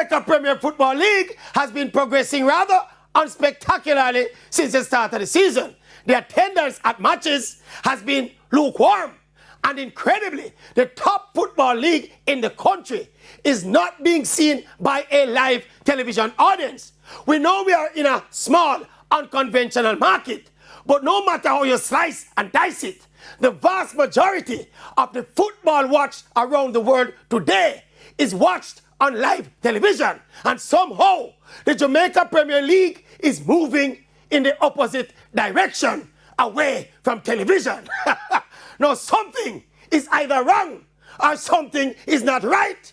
Jamaica Premier Football League has been progressing rather unspectacularly since the start of the season. The attendance at matches has been lukewarm, and incredibly, the top football league in the country is not being seen by a live television audience. We know we are in a small, unconventional market, but no matter how you slice and dice it, the vast majority of the football watched around the world today is watched on live television. And somehow, the Jamaica Premier League is moving in the opposite direction, away from television. Now, something is either wrong or something is not right,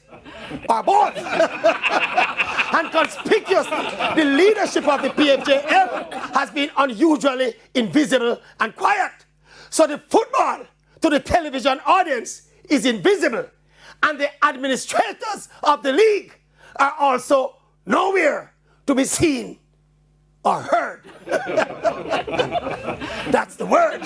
or both. And conspicuously, the leadership of the PFJL has been unusually invisible and quiet. So the football to the television audience is invisible, and the administrators of the league are also nowhere to be seen or heard. That's the word.